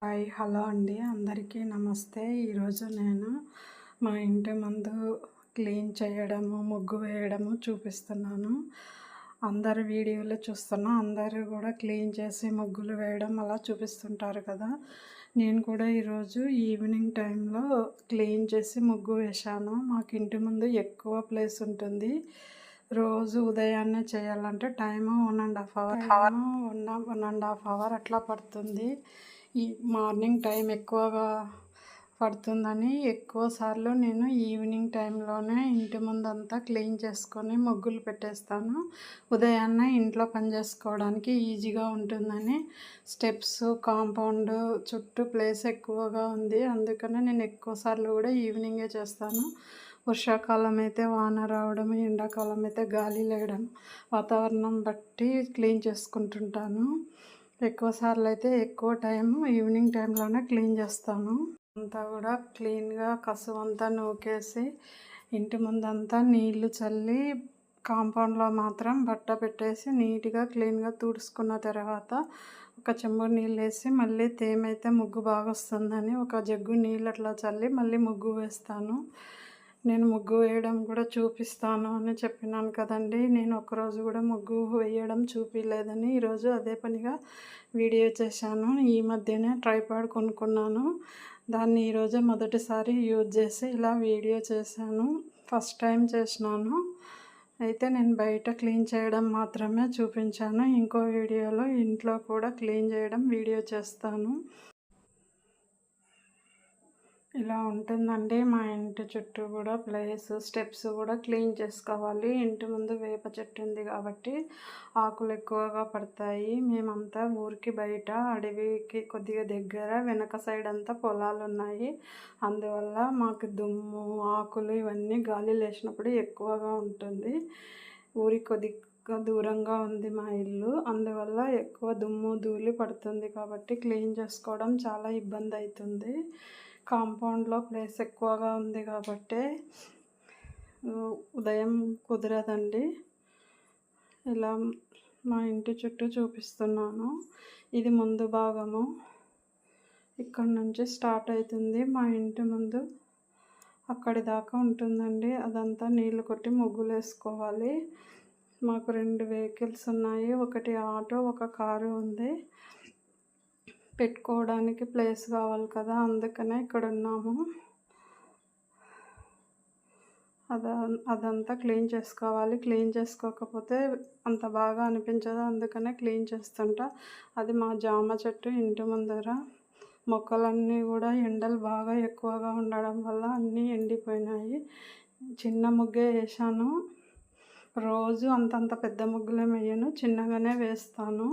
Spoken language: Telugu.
హాయ్ హలో అండి, అందరికీ నమస్తే. ఈరోజు నేను మా ఇంటి ముందు క్లీన్ చేయడము, ముగ్గు వేయడము చూపిస్తున్నాను. అందరు వీడియోలో చూస్తున్నా, అందరూ కూడా క్లీన్ చేసి ముగ్గులు వేయడం అలా చూపిస్తుంటారు కదా. నేను కూడా ఈరోజు ఈవినింగ్ టైంలో క్లీన్ చేసి ముగ్గు వేశాను. మాకు ఇంటి ముందు ఎక్కువ ప్లేస్ ఉంటుంది. రోజు ఉదయాన్నే చేయాలంటే టైము 1.5 అవర్ అట్లా పడుతుంది. ఈ మార్నింగ్ టైం ఎక్కువగా పడుతుందని ఎక్కువసార్లు నేను ఈవినింగ్ టైంలోనే ఇంటి ముందంతా క్లీన్ చేసుకొని ముగ్గులు పెట్టేస్తాను. ఉదయాన్నే ఇంట్లో పని చేసుకోవడానికి ఈజీగా ఉంటుందని స్టెప్స్, కాంపౌండ్ చుట్టూ ప్లేస్ ఎక్కువగా ఉంది. అందుకనే నేను ఎక్కువసార్లు కూడా ఈవినింగే చేస్తాను. వర్షాకాలం అయితే వాన రావడం, ఎండాకాలం అయితే గాలి లేయడం, వాతావరణం బట్టి క్లీన్ చేసుకుంటుంటాను. ఎక్కువసార్లు అయితే ఎక్కువ టైము ఈవినింగ్ టైంలోనే క్లీన్ చేస్తాను. అంతా కూడా క్లీన్గా కసువు అంతా నూకేసి ఇంటి ముందంతా నీళ్లు చల్లి కాంపౌండ్లో మాత్రం బట్ట పెట్టేసి నీట్గా క్లీన్గా తుడుచుకున్న తర్వాత ఒక చెంబు నీళ్ళు వేసి మళ్ళీ తేమైతే ముగ్గు బాగా వస్తుందని ఒక జగ్గు నీళ్ళు అట్లా చల్లి మళ్ళీ ముగ్గు వేస్తాను. నేను ముగ్గు వేయడం కూడా చూపిస్తాను అని చెప్పినాను కదండి. నేను ఒకరోజు కూడా ముగ్గు వేయడం చూపించలేదని ఈరోజు అదే పనిగా వీడియో చేశాను. ఈ మధ్యనే ట్రైపాడ్ కొనుక్కున్నాను. దాన్ని ఈరోజే మొదటిసారి యూజ్ చేసి ఇలా వీడియో చేశాను. ఫస్ట్ టైం చేసినాను. అయితే నేను బయట క్లీన్ చేయడం మాత్రమే చూపించాను. ఇంకో వీడియోలో ఇంట్లో కూడా క్లీన్ చేయడం వీడియో చేస్తాను. ఇలా ఉంటుందండి మా ఇంటి చుట్టూ కూడా ప్లేస్, స్టెప్స్ కూడా క్లీన్ చేసుకోవాలి. ఇంటి ముందు వేప చెట్టు ఉంది కాబట్టి ఆకులు ఎక్కువగా పడతాయి. మేమంతా ఊరికి బయట అడవికి కొద్దిగా దగ్గర వెనక సైడ్ అంతా పొలాలు ఉన్నాయి. అందువల్ల మాకు దుమ్ము, ఆకులు ఇవన్నీ గాలి లేచినప్పుడు ఎక్కువగా ఉంటుంది. ఊరికి కొద్దిగా దూరంగా ఉంది మా ఇల్లు. అందువల్ల ఎక్కువ దుమ్ము, ధూళి పడుతుంది కాబట్టి క్లీన్ చేసుకోవడం చాలా ఇబ్బంది అవుతుంది. కాంపౌండ్లో ప్లేస్ ఎక్కువగా ఉంది కాబట్టి ఉదయం కుదరదండి. ఇలా మా ఇంటి చుట్టూ చూపిస్తున్నాను. ఇది ముందు భాగము. ఇక్కడ నుంచి స్టార్ట్ అవుతుంది. మా ఇంటి ముందు అక్కడి దాకా ఉంటుందండి. అదంతా నీళ్లు కొట్టి ముగ్గులు వేసుకోవాలి. మాకు 2 వెహికల్స్ ఉన్నాయి. ఒకటి ఆటో, ఒక కారు ఉంది. పెట్టుకోవడానికి ప్లేస్ కావాలి కదా, అందుకనే ఇక్కడ ఉన్నాము. అదంతా క్లీన్ చేసుకోవాలి. క్లీన్ చేసుకోకపోతే అంత బాగా అనిపించదు. అందుకనే క్లీన్ చేస్తుంటా. అది మా జామ చెట్టు ఇంటి ముందర. మొక్కలన్నీ కూడా ఎండలు బాగా ఎక్కువగా ఉండడం వల్ల అన్నీ ఎండిపోయినాయి. చిన్న ముగ్గే వేసాను. రోజు అంతంత పెద్ద ముగ్గులే వేయను, చిన్నగానే వేస్తాను.